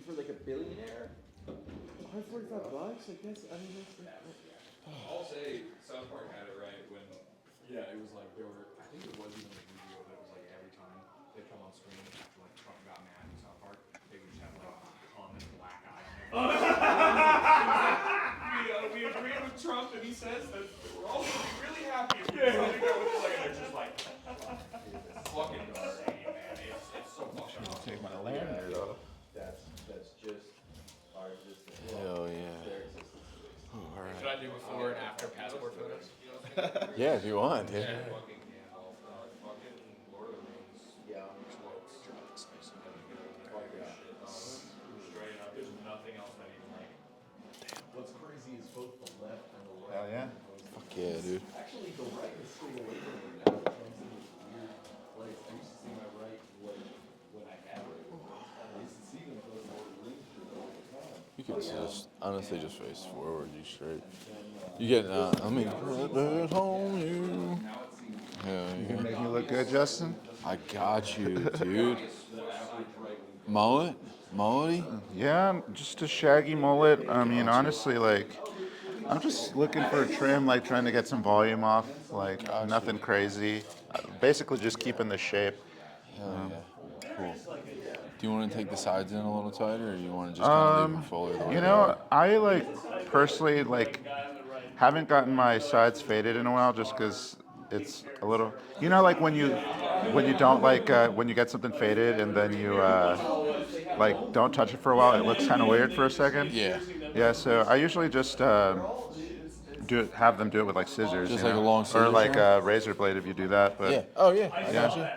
for like a billionaire, $145, I guess. I mean, I'll say South Park had it right when, it was like there were, I think it was even a video that was like every time they come on screen after like Trump got mad in South Park, they would just have like a common black eye on their we agree with Trump and he says that we're all going to be really happy if we do something that was like, and they're just like, fucking insane, man. It's so fucking awesome. Take my lanyard off. that's just our existence. Hell yeah. Their existence. Oh, all right. Should I do before and after passport photos? Yeah, if you want, dude. Fucking Lord of the Rings. Yeah. Straight up, there's nothing else that even like. What's crazy is both the left and the right. Hell yeah. Fuck yeah, dude. Actually, the right is staying away from me now. It comes in this weird place. I used to see my right when I had it. I used to see them go to Lord of the Rings all the time. You could just honestly just face forward. You straight. You get I mean, at home, you. Hell yeah. Make me look good, Justin? I got you, dude. Mullet? Mullety? Yeah, just a shaggy mullet. I mean, honestly, like, I'm just looking for a trim, like trying to get some volume off, like nothing crazy. Basically just keeping the shape. Hell yeah. Cool. Do you want to take the sides in a little tighter, or you want to just kind of leave them fully the way You they know, are? I like personally like haven't gotten my sides faded in a while just because it's a little, you know, like when you don't like when you get something faded and then you like don't touch it for a while, it looks kind of weird for a second. Yeah. Yeah, so I usually just have them do it with like scissors, Just you like know? a long or scissor like trim? a razor blade if you do that. But Yeah. Oh yeah. I got you.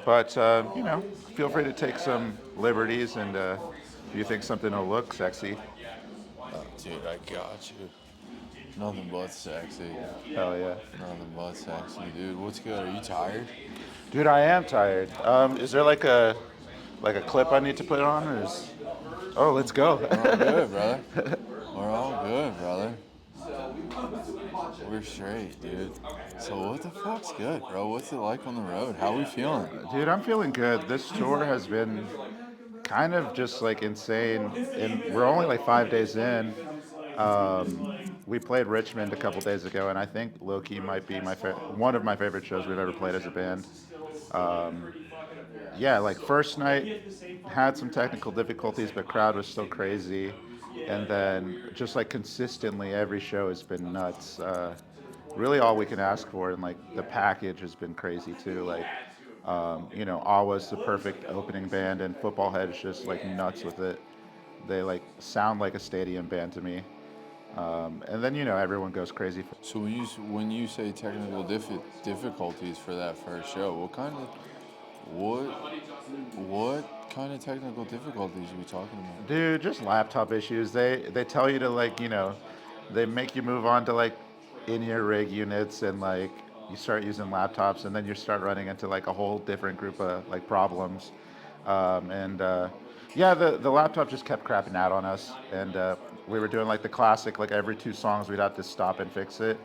but you know, feel free to take some liberties, and if you think something will look sexy, Oh, dude, I got you. Nothing but sexy. hell yeah. Nothing but sexy, dude. What's good? Are you tired? Dude, I am tired. Is there like a clip I need to put on, or is? Oh, let's go. We're all good, brother. We're all good, brother. We're straight, dude. So what the fuck's good, bro? What's it like on the road? How we feeling? Dude, I'm feeling good. This tour has been kind of just like insane, and we're only like 5 days in. We played Richmond a couple days ago, and I think low-key might be one of my favorite shows we've ever played as a band. Yeah, like first night had some technical difficulties, but crowd was still crazy. And then just like consistently every show has been nuts. Really all we can ask for, and like the package has been crazy too. Like, you know, Awa's the perfect opening band, and Football Head is just like nuts with it. They like sound like a stadium band to me. And then, you know, everyone goes crazy. So when you say technical difficulties for that first show, what kind of technical difficulties are we talking about? Dude, just laptop issues. They tell you to like, you know, they make you move on to like in-ear rig units, and like you start using laptops, and then you start running into like a whole different group of like problems. Yeah, the laptop just kept crapping out on us, and we were doing like the classic, like every 2 songs we'd have to stop and fix it.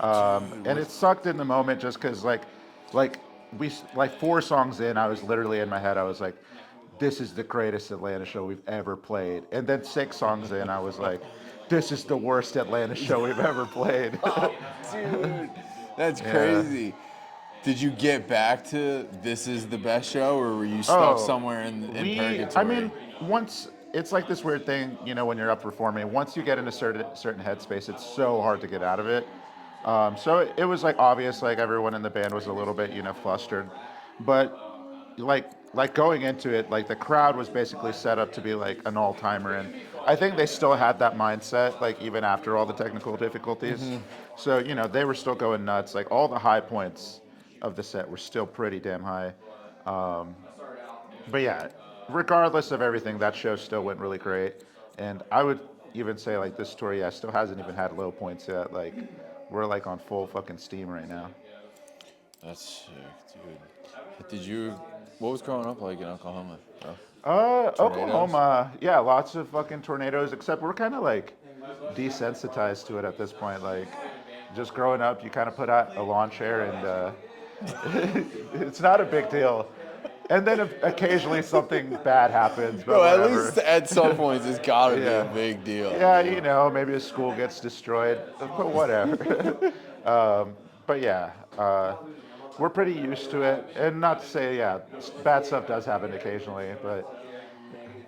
And it sucked in the moment just because like we like 4 songs in, I was literally in my head, I was like, this is the greatest Atlanta show we've ever played. And then 6 songs in, I was like, this is the worst Atlanta show we've ever played. Dude, that's Yeah. crazy. Did you get back to this is the best show, or were you stuck somewhere in purgatory? I mean, once it's like this weird thing, you know, when you're up performing, once you get in a certain headspace, it's so hard to get out of it. So it was like obvious, like everyone in the band was a little bit, you know, flustered, but like going into it, like the crowd was basically set up to be like an all-timer, and I think they still had that mindset, like even after all the technical difficulties. So, you know, they were still going nuts. Like all the high points of the set were still pretty damn high. But yeah, regardless of everything, that show still went really great. And I would even say like this tour, yeah, still hasn't even had low points yet. Like we're like on full fucking steam right now. That's sick, dude. What was growing up like in Oklahoma, bro? Tornadoes? Oklahoma, yeah, lots of fucking tornadoes, except we're kind of like desensitized to it at this point. Like just growing up, you kind of put out a lawn chair, and it's not a big deal. And then occasionally something bad happens, but Bro, at whatever. least at some points it's gotta be Yeah. a big deal. Yeah, you know, maybe a school gets destroyed, but whatever. But yeah, we're pretty used to it. And not to say, yeah, bad stuff does happen occasionally, but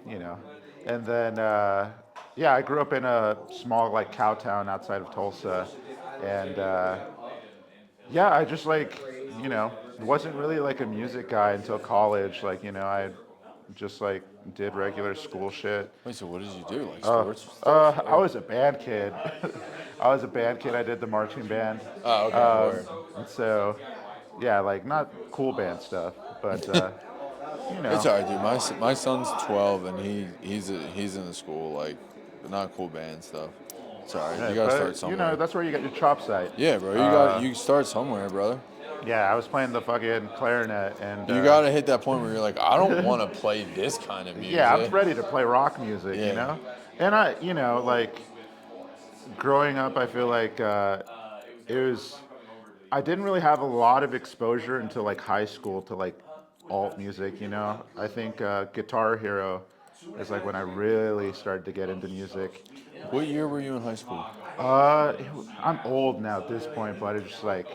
you know. And then, yeah, I grew up in a small like cow town outside of Tulsa, and yeah, I just like, you know, wasn't really like a music guy until college. Like, you know, I just like did regular school shit. Wait, so what did you do? Like sports stuff? I was a band kid. I was a band kid. I did the marching band. Oh, okay, word. And so, yeah, like not cool band stuff, but you It's know. alright, dude. My son's 12 and he's in the school like not cool band stuff. It's alright. Yeah, You gotta start but somewhere. you know, that's where you get your chops at. Yeah, bro. You start somewhere, brother. Yeah, I was playing the fucking clarinet, and You gotta hit that point where you're like, I don't want to play this kind of music. yeah, I'm ready to play rock music, Yeah. you know. And I, you know, like growing up, I feel like it was. I didn't really have a lot of exposure until like high school to like alt music, you know. I think Guitar Hero is like when I really started to get into music. What year were you in high school? I'm old now at this point, but it's just like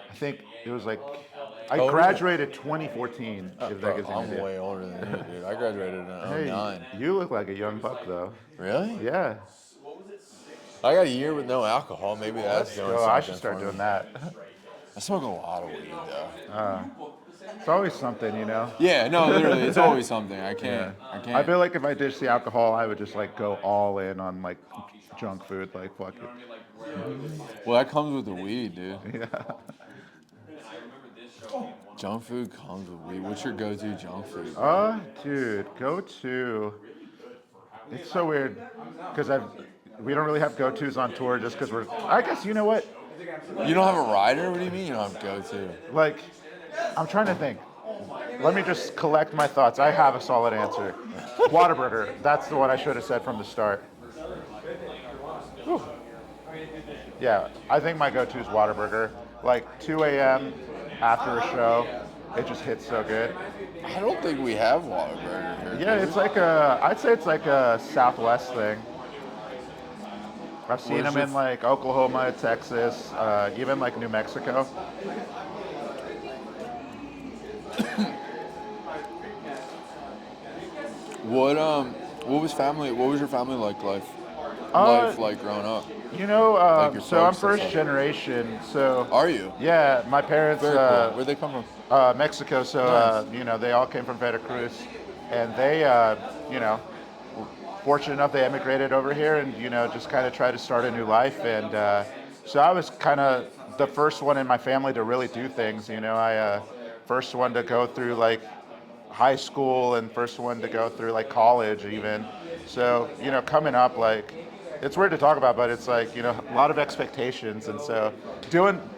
I think it was like I How old are you? graduated 2014. If that Bro, gives you an I'm idea. way older than you, dude. I graduated in Hey, 09. you look like a young buck though. Really? Yeah. I got a year with no alcohol. Maybe that's doing Oh, something I should start for doing me. that. I smoke a lot of weed though. It's always something, you know. Yeah, no, literally, it's always something. I can't. I feel like if I ditched the alcohol, I would just like go all in on like junk food, like fuck it. Well, that comes with the weed, dude. Yeah. Junk food comes with weed. What's your go-to junk food? Dude, go to. It's so weird, because we don't really have go-tos on tour just because we're. I guess you know what? You don't have a rider? What do you mean you don't have go-to? Like, I'm trying to think. Let me just collect my thoughts. I have a solid answer. Whataburger. That's the one I should have said from the start. Whew. Yeah, I think my go-to is Whataburger. Like 2 a.m. after a show, it just hits so good. I don't think we have Whataburger here. Yeah, it's like I'd say it's like a Southwest thing. I've seen Where's them in like Oklahoma, Texas, even like New Mexico. What was your family like life like growing up? You know, Like your so I'm folks and first stuff. generation. So Are you? yeah, my parents, Very cool. Where'd they come from? Mexico. So Nice. you know, they all came from Veracruz, and they, you know, fortunate enough they emigrated over here, and you know, just kind of tried to start a new life. And so I was kind of the first one in my family to really do things. You know, I first one to go through like high school and first one to go through like college even. So, you know, coming up, like, it's weird to talk about, but it's like, you know, a lot of expectations. And so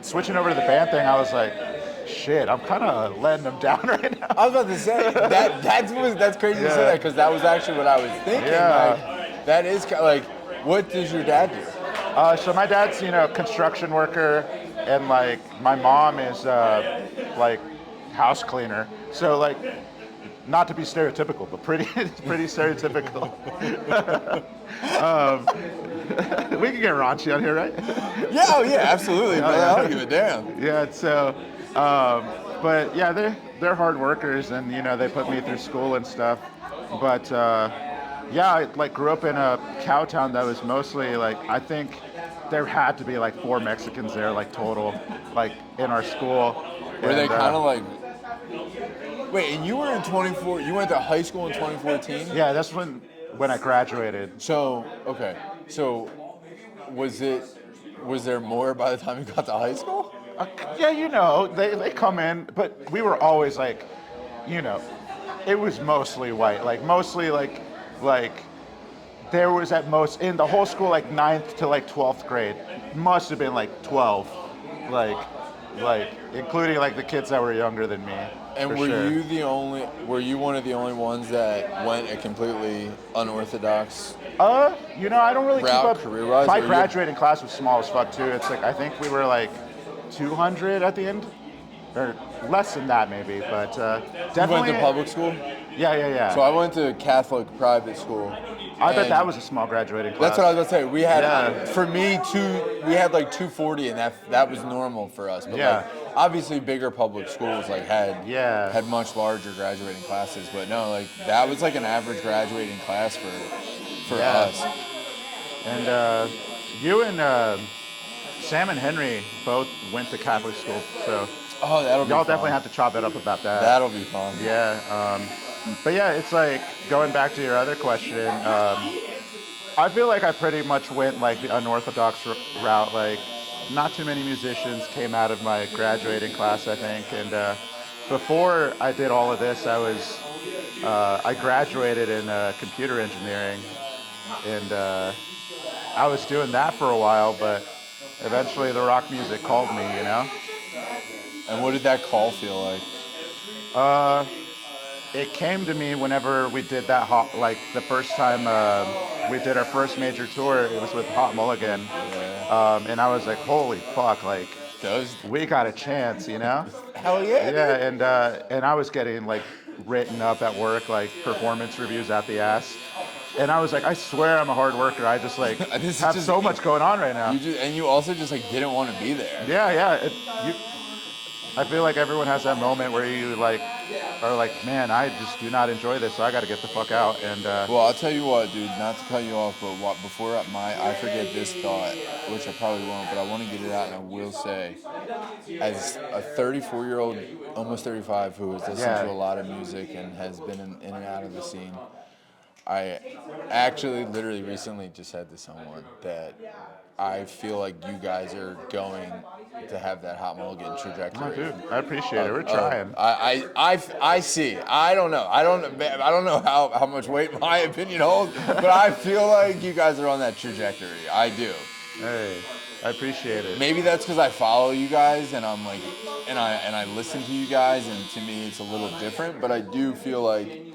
switching over to the band thing, I was like, shit, I'm kind of letting them down right now. I was about to say that's crazy to say that because that was actually what I was thinking. Yeah. Like, that is like, what does your dad do? So my dad's, you know, construction worker, and like my mom is like house cleaner. So like, not to be stereotypical, but pretty stereotypical. We can get raunchy on here, right? Yeah, oh yeah, absolutely, brother. I don't give a damn. Yeah. So, but yeah, they're hard workers, and you know they put me through school and stuff. But yeah, I like grew up in a cow town that was mostly like I think there had to be like 4 Mexicans there, like total, like in our school. Were they And, kind of like? Wait, and you were in 24. You went to high school in 2014. Yeah, that's when I graduated. So okay, so was there more by the time you got to high school? Yeah, you know, they come in, but we were always like, you know, it was mostly white, like mostly like there was at most in the whole school like 9th to like 12th grade, must have been like 12, like including like the kids that were younger than me. And for sure. were you one of the only ones that went a completely unorthodox? You know, I don't really keep route up. career-wise, My or you- graduating class was small as fuck too. It's like I think we were like 200 at the end. or less than that maybe, but You went definitely. to public school? Yeah, yeah, So I yeah. went to Catholic private school. I bet that And was a small graduating that's class. what I was about to say. We had, Yeah. for me, we had like 240, and that was normal for us. But like, Yeah. obviously, bigger public schools like Yeah. had much larger graduating classes. But no, like that was like an average graduating class for Yeah. us. And you and Sam and Henry both went to Catholic school, so Oh, that'll be y'all fun. definitely have to chop it up about that. That'll be fun. Yeah. But yeah, it's like going back to your other question. I feel like I pretty much went like the unorthodox route. Like, not too many musicians came out of my graduating class, I think. And before I did all of this, I graduated in computer engineering, and I was doing that for a while. But eventually, the rock music called me. And what did that call feel like? It came to me whenever we did like the first time we did our first major tour. It was with Hot Mulligan, and I was like, "Holy fuck!" Like, Those. we got a chance. Hell yeah. Yeah, and I was getting like written up at work, like performance reviews at the ass, and I was like, I swear I'm a hard worker. I just like This is have just- so much going on right now. You also just like didn't want to be there. Yeah, yeah. I feel like everyone has that moment where you like are like, man, I just do not enjoy this, so I got to get the fuck out. And Well, I'll tell you what, dude. Not to cut you off, but before I forget this thought, which I probably won't, but I want to get it out, and I will say, as a 34-year-old, almost 35, who has listened Yeah. to a lot of music and has been in and out of the scene, I actually literally recently just said to someone that I feel like you guys are going to have that Hot Mulligan trajectory. oh, dude, I appreciate it. We're trying. I see. I don't know. I don't know how much weight my opinion holds, but I feel like you guys are on that trajectory. I do. Hey, I appreciate it. Maybe that's because I follow you guys and I'm like, and I listen to you guys, and to me it's a little different. But I do feel like,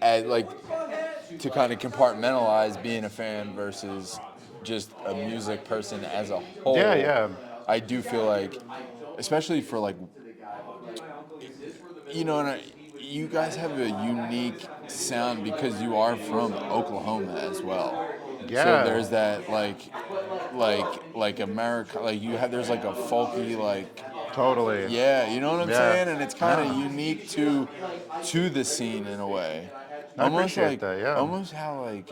to kind of compartmentalize being a fan versus just a music person as a whole. Yeah, yeah. I do feel like, especially for like, and you guys have a unique sound because you are from Oklahoma as well. Yeah. So there's that like America, like there's like a folky like. Totally. Yeah, you know what I'm Yeah. saying, and it's kind of unique to the scene in a way. I Almost appreciate like that, yeah. almost how like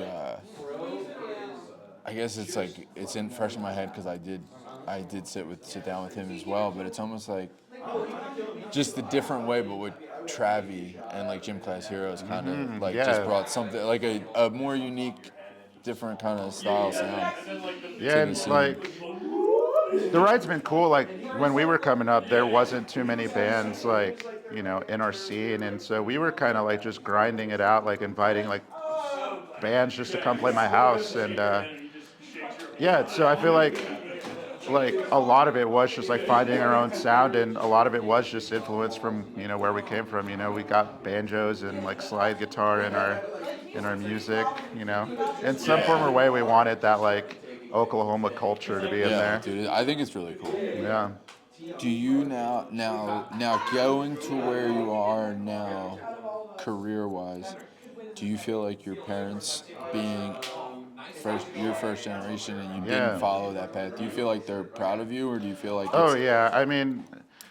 I guess it's like it's fresh in my head because I did sit down with him as well, but it's almost like just a different way, but with Travi and like Gym Class Heroes kind of like yeah. just brought something like a more unique, different kind of style sound. Yeah, to and the scene. like the ride's been cool. Like when we were coming up, there wasn't too many bands like in our scene, and so we were kind of like just grinding it out, like inviting like bands just to come play my house, and yeah. So I feel like a lot of it was just like finding our own sound, and a lot of it was just influence from where we came from. We got banjos and like slide guitar in our music. In some form or way, we wanted that like Oklahoma culture to be in there. Dude, I think it's really cool. Yeah. Do you now going to where you are now, career-wise, do you feel like your parents being your first generation and you Yeah. didn't follow that path, do you feel like they're proud of you, or do you feel like Oh yeah. I mean,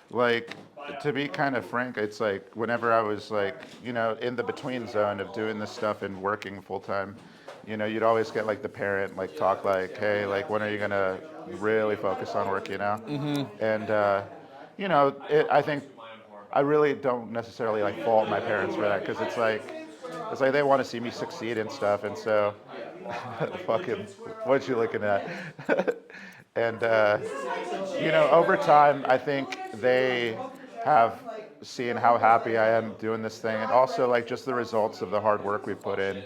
like to be kind of frank, it's like whenever I was like in the between zone of doing this stuff and working full time, you'd always get like the parent like talk like, hey, like when are you gonna really focus on work, Mm-hmm. And I think I really don't necessarily like fault my parents for that, because it's like they want to see me succeed and stuff, and so fucking what you looking at? And over time, I think they have seen how happy I am doing this thing, and also like just the results of the hard work we put in.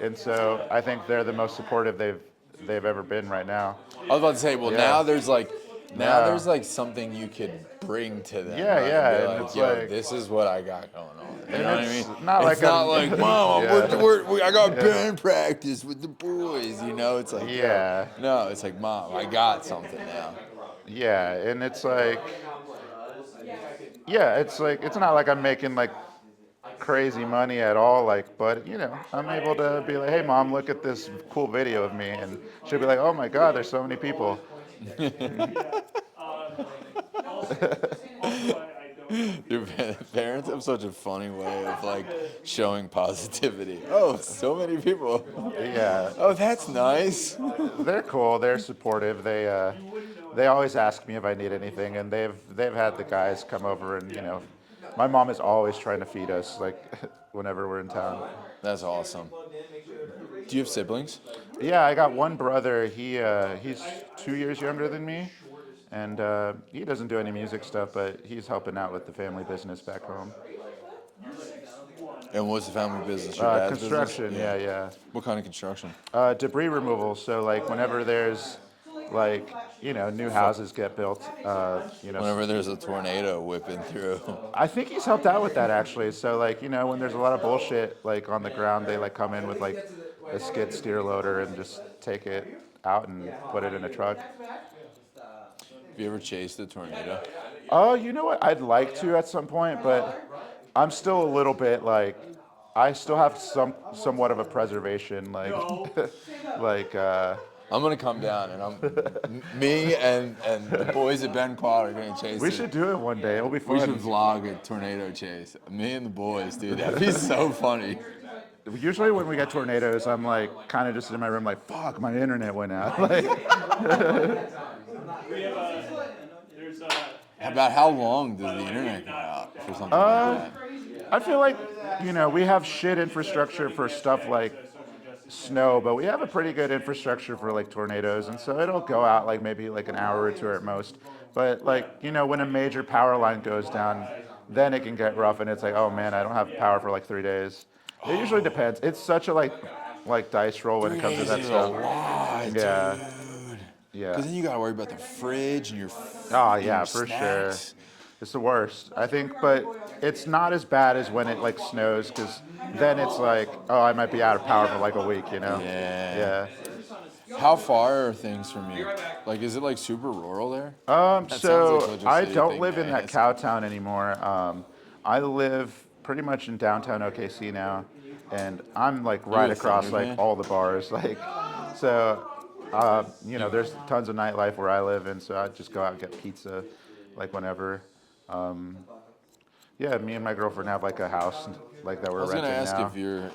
And so I think they're the most supportive they've ever been right now. I was about to say, well, Yeah. now there's like Yeah. there's like something you could bring to them. Yeah, right? yeah, Be and like, it's yo, like- this is what I got going on. You And know what I it's mean? not It's like not I'm- like, Mom, Yeah. I got band practice with the boys. It's like, Yeah. no, it's like, Mom, I got something now. Yeah, and it's like yeah, it's like it's not like I'm making like crazy money at all, like, but you know, I'm able to be like, hey mom, look at this cool video of me, and she'll be like, oh my god, there's so many people. Your parents have such a funny way of like showing positivity. Oh, so many people. Yeah, Oh, that's nice. they're cool. They're supportive. They always ask me if I need anything, and they've had the guys come over, and you know, my mom is always trying to feed us like whenever we're in town. That's awesome. Do you have siblings? Yeah, I got one brother. He's 2 years younger than me, and he doesn't do any music stuff, but he's helping out with the family business back home. And what's the family business? Your dad's business? Construction, yeah. What kind of construction? Debris removal. So like whenever there's like you know new houses get built, you know. Whenever there's a tornado whipping through. I think he's helped out with that actually. So like you know when there's a lot of bullshit like on the ground, they like come in with like a skid steer loader and just take it out and put it in a truck. Have you ever chased a tornado? Oh, you know what? I'd like to at some point, but I'm still a little bit like I still have somewhat of a preservation like like I'm gonna come down and me and the boys at Ben Quad are gonna chase we it. should do it one day. It'll be We should fun. vlog a tornado chase. Me and the boys, dude. That'd be so funny. Usually when we get tornadoes, I'm like kind of just in my room like fuck, my internet went out. Like About how long does the internet go out for something like that? I feel like you know we have shit infrastructure for stuff like snow, but we have a pretty good infrastructure for like tornadoes, and so it'll go out like maybe like an hour or two at most. But like you know when a major power line goes down, then it can get rough, and it's like oh man, I don't have power for like 3 days. It usually depends. It's such a like dice roll when it comes to that Is a stuff. lot, Yeah. dude. Yeah. Because then you gotta worry about the fridge and your Oh and yeah, your for snacks. sure. It's the worst, I think, but it's not as bad as when it like snows, because then it's like, oh, I might be out of power for like a week, you know? Yeah. Yeah. How far are things from you? Like, is it like super rural there? That sounds So like such a I city don't thing live to in that ask. cow town anymore. I live pretty much in downtown OKC now, and I'm like right a across Thunder like fan? all the bars, like, so, you know, there's tons of nightlife where I live, and so I just go out and get pizza, like whenever. Yeah, me and my girlfriend have like a house like that I we're was gonna renting ask now.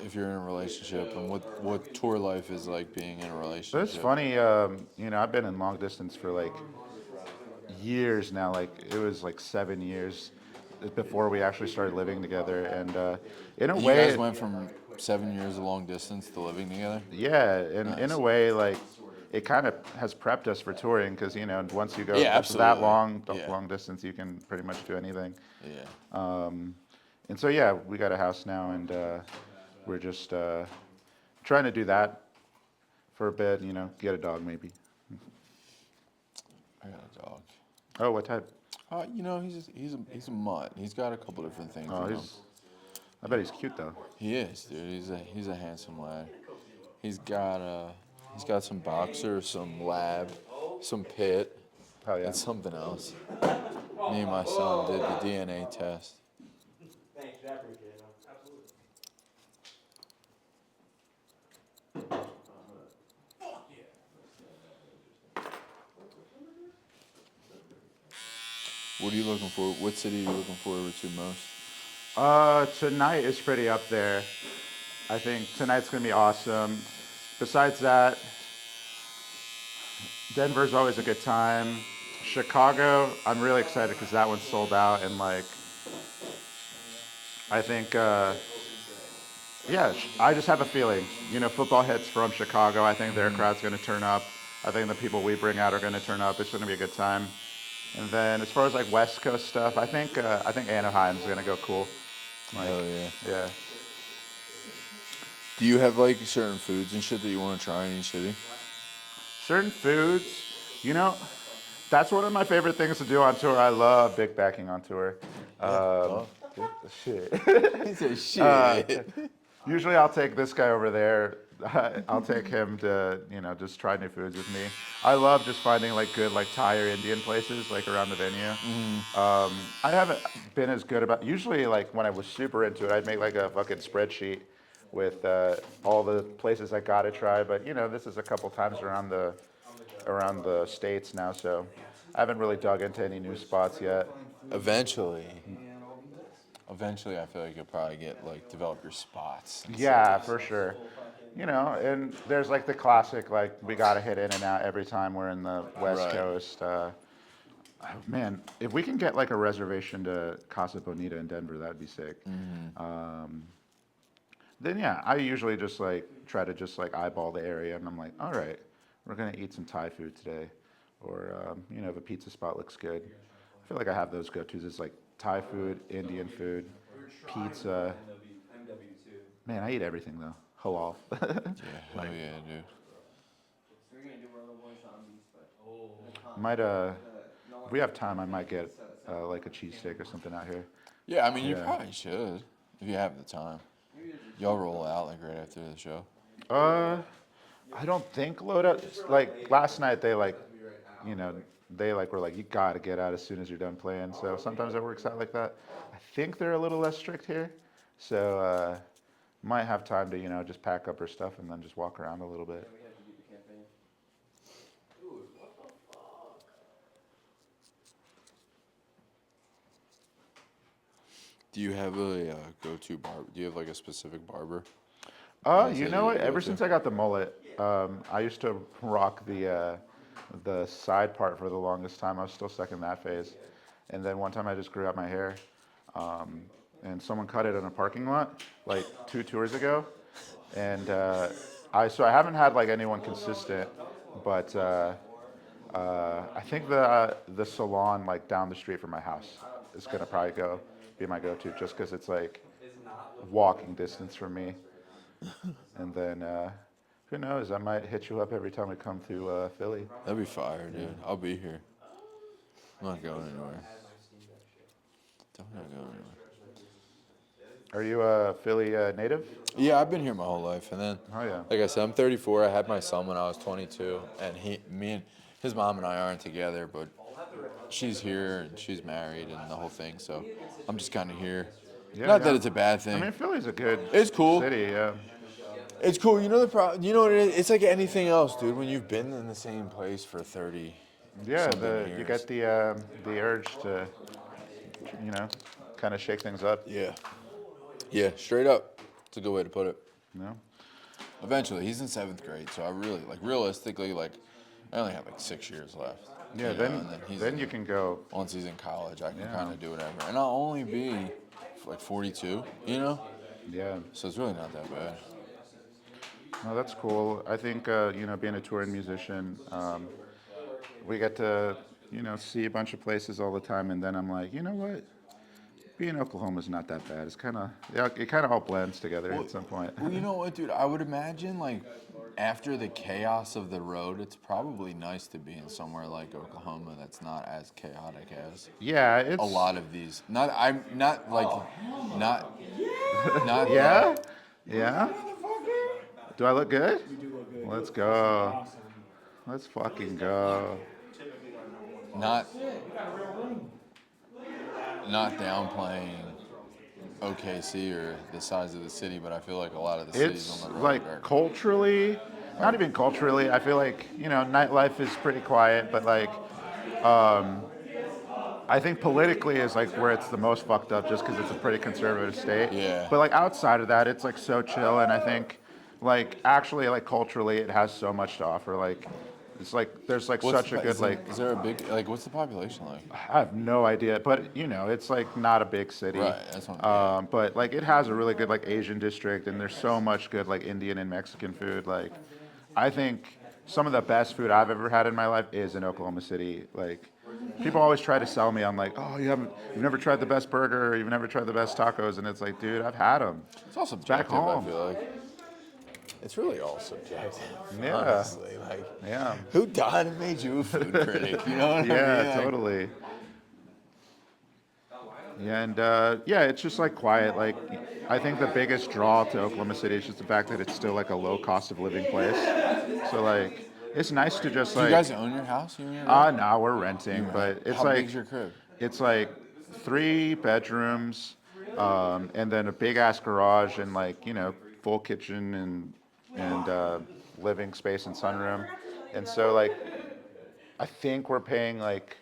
if you're in a relationship and what tour life is like being in a relationship. But it's funny, you know, I've been in long distance for like years now. Like it was like 7 years before we actually started living together, and in a You way, guys went from 7 years of long distance to living together. yeah, and in Nice. a way, like it kind of has prepped us for touring because you know once you go Yeah, that absolutely. Yeah. long distance, you can pretty much do anything. Yeah. And so yeah, we got a house now, and we're just trying to do that for a bit. You know, get a dog maybe. I got a dog. Oh, what type? You know, he's a mutt. He's got a couple different things. Oh, in him. I bet he's cute though. He is, dude. He's a handsome lad. He's got some boxer, some lab, some pit, Oh yeah. and something else. Me and my son did the DNA test. Thanks, I appreciate it. Absolutely. What are you looking for? What city are you looking forward to most? Tonight is pretty up there. I think tonight's gonna be awesome. Besides that, Denver's always a good time. Chicago, I'm really excited because that one's sold out, and like, I think, yeah, I just have a feeling. You know, football hits from Chicago. I think their crowd's gonna turn up. I think the people we bring out are gonna turn up. It's gonna be a good time. And then as far as like West Coast stuff, I think Anaheim's gonna go cool. Like, Hell yeah. yeah. Do you have like certain foods and shit that you want to try in each city? Certain foods, you know, that's one of my favorite things to do on tour. I love big backing on tour. Shit. He said shit. Usually I'll take this guy over there. I'll take him to, just try new foods with me. I love just finding like good like Thai or Indian places like around the venue. I haven't been as good about. Usually, like when I was super into it, I'd make like a fucking spreadsheet with all the places I gotta try. But this is a couple times around the states now, so I haven't really dug into any new spots yet. Eventually, I feel like you'll probably develop your spots. Yeah, for sure. And there's like the classic, like we gotta hit In and Out every time we're in the West Right. Coast. Man, if we can get like a reservation to Casa Bonita in Denver, that'd be sick. Then yeah, I usually just like try to just like eyeball the area, and I'm like, all right, we're gonna eat some Thai food today, or if a pizza spot looks good. I feel like I have those go-tos. It's like Thai food, Indian food, pizza. Man, I eat everything though. Halal. Yeah, hell yeah, dude. Might if we have time, I might get like a cheesesteak or something out here. Yeah, I mean, you Yeah. probably should if you have the time. Y'all roll out like right after the show. I don't think load up. Like last night, they like, they like were like, you gotta get out as soon as you're done playing. So sometimes it works out like that. I think they're a little less strict here, so might have time to just pack up her stuff and then just walk around a little bit. Do you have a go-to barber? Do you have like a specific barber? You know what? Ever since I got the mullet, I used to rock the side part for the longest time. I was still stuck in that phase, and then one time I just grew out my hair, and someone cut it in a parking lot like 2 tours ago, and I haven't had like anyone consistent, but I think the salon like down the street from my house is gonna probably be my go-to just because it's like walking distance from me. And then, who knows? I might hit you up every time we come to Philly. That'd be fire, dude. I'll be here. I'm not going anywhere. Definitely not going anywhere. Are you a Philly native? Yeah, I've been here my whole life, and then, Oh yeah. like I said, I'm 34. I had my son when I was 22, and his mom and I aren't together, but she's here and she's married and the whole thing. So I'm just kind of here. Yeah, Not yeah. that it's a bad thing. I mean, Philly's a good. It's cool. City, yeah. It's cool. You know the problem. You know what it is? It's like anything else, dude. When you've been in the same place for 30. Yeah, something years. you get the urge to, kind of shake things up. Yeah. Yeah, straight up. It's a good way to put it. No. Eventually, he's in 7th grade, so I really, realistically, I only have 6 years left. Yeah, you know, and then you can go. Once he's in college, I can kind of do whatever. And I'll only be 42, Yeah. So it's really not that bad. No, that's cool. I think, being a touring musician, we get to, see a bunch of places all the time, and then I'm like, you know what? Being in Oklahoma is not that bad. It's it kind of all blends together at some point. Well, you know what, dude? I would imagine, after the chaos of the road, it's probably nice to be in somewhere like Oklahoma that's not as chaotic as Yeah, it's a lot of these. Not Yeah, yeah. Do I look good? You do look good. Let's go. Awesome. Let's fucking go. not downplaying OKC or the size of the city, but I feel like a lot of the cities It's on the road like are culturally, not even culturally. I feel like nightlife is pretty quiet, but I think politically is where it's the most fucked up, just because it's a pretty conservative state. Yeah. But outside of that, it's so chill, and I think actually culturally it has so much to offer. It's there's such a good Is there a big what's the population like? I have no idea, but it's not a big city. Right, that's what I'm But it has a really good Asian district, and there's so much good Indian and Mexican food. I think some of the best food I've ever had in my life is in Oklahoma City. People always try to sell me on oh, you've never tried the best burger, or you've never tried the best tacos, and it's dude, I've had them. It's all Back subjective, I home. feel like. It's really all subjective. Yeah. Honestly, Yeah. who died and made you a food critic? You know what I mean? Yeah, totally. And yeah, it's just like quiet. Like I think the biggest draw to Oklahoma City is just the fact that it's still like a low cost of living place. So like it's nice to just Do you like guys own your house? You and your girl? no, we're renting, You but rent. How big's your crib? it's like 3 bedrooms, and then a big ass garage and like full kitchen and living space and sunroom. And so like I think we're paying like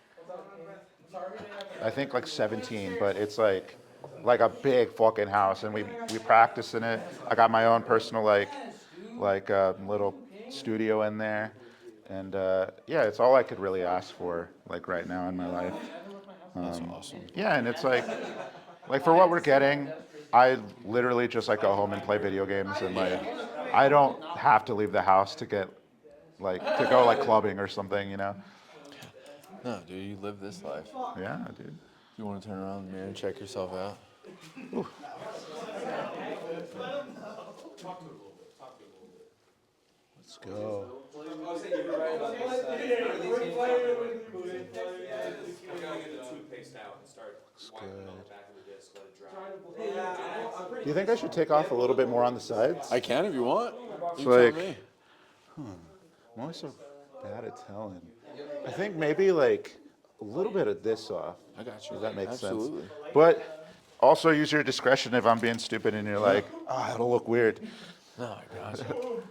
I think like 17, but it's like a big fucking house, and we practice in it. I got my own personal little studio in there, and yeah, it's all I could really ask for like right now in my life. That's awesome. Yeah, and it's like for what we're getting, I literally just like go home and play video games, and like I don't have to leave the house to get like to go like clubbing or something. No, dude, you live this life. Yeah, dude. You want to turn around in the mirror and check yourself out? Let's go. Do you think I should take off a little bit more on the sides? I can if you want. It's You tell like, me. I'm always so bad at telling. I think maybe like a little bit of this off. I got you. Does that make Absolutely. sense? But also use your discretion if I'm being stupid and you're like, it'll look weird. No, I got you.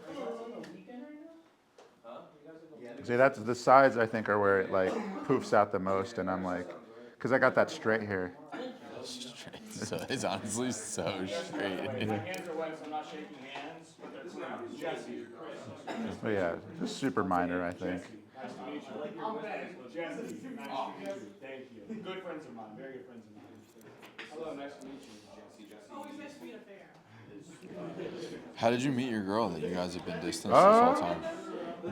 See, that's the sides I think are where it like poofs out the most, and I'm like, because I got that straight hair. So it's honestly so straight. Hands are wet, so I'm not shaking hands, but they're clean. Jesse. But yeah, just super minor, I think. Nice to meet you. I'm Ben. Jesse. Nice to meet you. Thank you. Good friends of mine. Very good friends of mine. Hello, nice to meet you, Jesse. Always nice to meet a fan. How did you meet your girl that you guys have been distanced this whole time?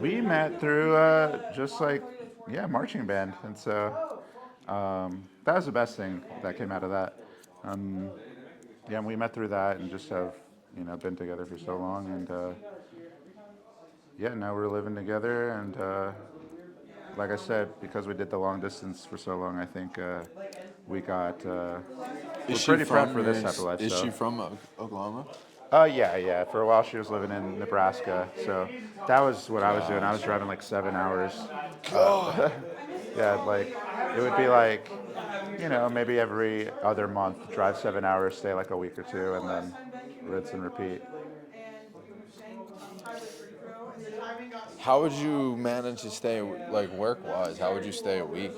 We met through just like, marching band. And so that was the best thing that came out of that. Yeah, and we met through that and just have, been together for so long. And yeah, now we're living together. And like I said, because we did the long distance for so long, I think we got, we're pretty prepped for this type of life. Is so. she from Oklahoma? Yeah. For a while, she was living in Nebraska, so that was what I was doing. I was driving like 7 hours. Yeah, like it would be like, maybe every other month, drive 7 hours, stay like a week or two, and then rinse and repeat. How would you manage to stay, like work-wise? How would you stay a week?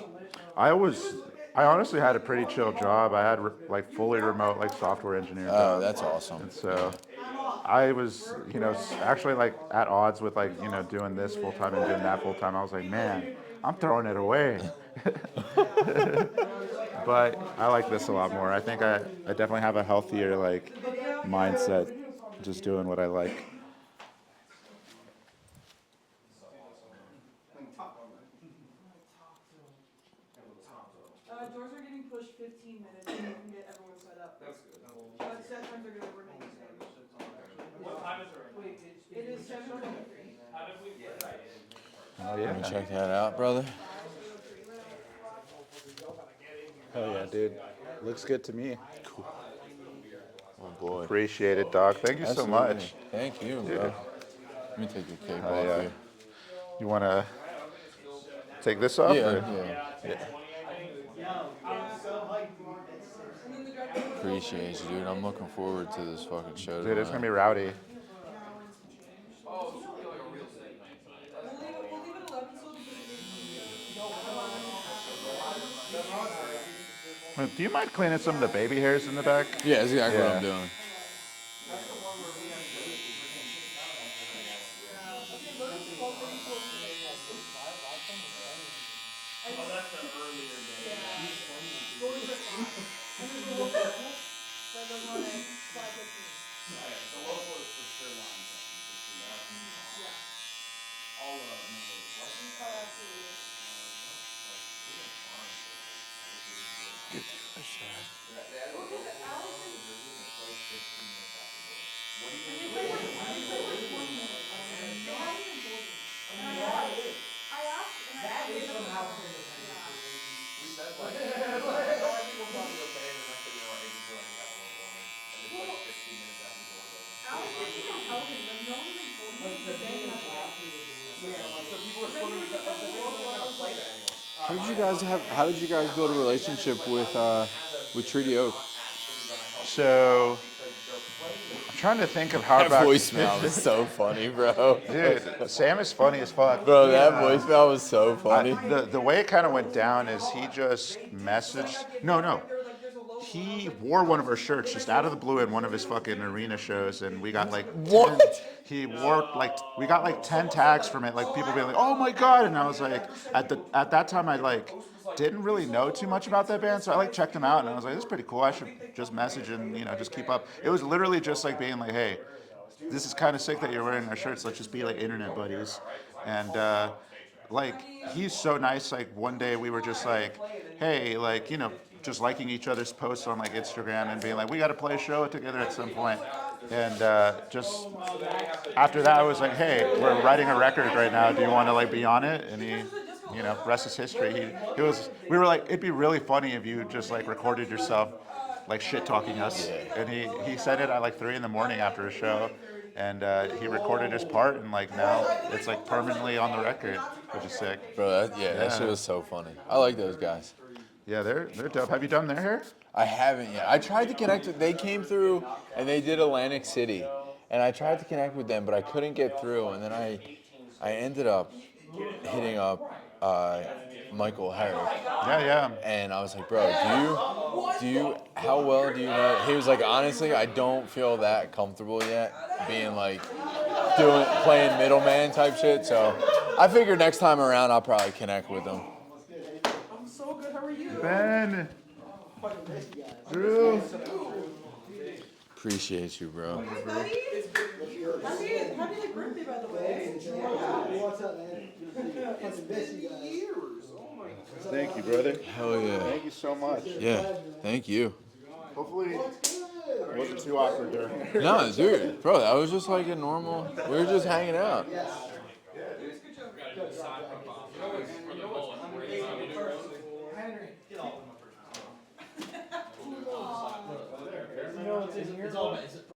I honestly had a pretty chill job. I had like fully remote like software engineer job. Oh, that's awesome. And so I was, actually like at odds with like, doing this full time and doing that full time. I was like, man, I'm throwing it away. But I like this a lot more. I think I definitely have a healthier like mindset just doing what I like. Doors are getting pushed 15 minutes so we can get everyone set up. That's good. But set times are gonna remain the same. What time is it? It is 7:23. How did we play? Oh Let me yeah. check that out, brother. Oh yeah, dude. Looks good to me. Oh boy. Appreciate it, dog. Thank you so Absolutely. much. Thank you, bro. Let me take the cape Oh, off yeah. you. You want to take this off? Yeah, or- yeah. Appreciate you, dude. I'm looking forward to this fucking show. Dude, it's tonight. gonna be rowdy. We'll leave it 11 so because Do you mind cleaning some of the baby hairs in the back? Yeah, that's exactly what I'm Yeah. doing. How did you guys build a relationship with Treaty Oak? So I'm trying to think of how That about voicemail was so funny, bro. dude. Sam is funny as fuck. Bro, that voicemail was so funny. The way it kind of went down is he just messaged. No. He wore one of our shirts just out of the blue in one of his fucking arena shows, and we got like 10, What? he wore like we got like 10 tags from it, like people being like, "Oh my god!" And I was like, at that time I like didn't really know too much about that band, so I like checked them out, and I was like, "This is pretty cool. I should just message and just keep up." It was literally just like being like, "Hey, this is kind of sick that you're wearing our shirts. Let's just be like internet buddies," and like he's so nice. Like one day we were just like, "Hey, like just liking each other's posts on like Instagram and being like, we got to play a show together at some point." And just after that, I was like, "Hey, we're writing a record right now. Do you want to like be on it?" And he, rest is history. He was. We were like, it'd be really funny if you just like recorded yourself, like shit talking us. And he said it at like 3 a.m. after a show. And he recorded his part, and like now it's like permanently on the record, which is sick. Bro, that shit was so funny. I like those guys. Yeah, they're dope. Have you done their hair? I haven't yet. I tried to connect with. They came through and they did Atlantic City, and I tried to connect with them, but I couldn't get through. And then I ended up hitting up Michael Herrick, Yeah. and I was like, bro, how well do you know? He was like, honestly, I don't feel that comfortable yet, being like playing middleman type shit. So I figured next time around I'll probably connect with them. I'm so good, how are you? Ben, Drew. Appreciate you, bro. Hi, buddy. Happy like birthday, by the way. What's up, man? It's been years. Oh my god. Thank you, brother. Hell yeah. Thank you so much. Yeah, thank you. Hopefully, it wasn't too awkward during. No, dude, bro, that was just like a normal. We were just hanging out. It's all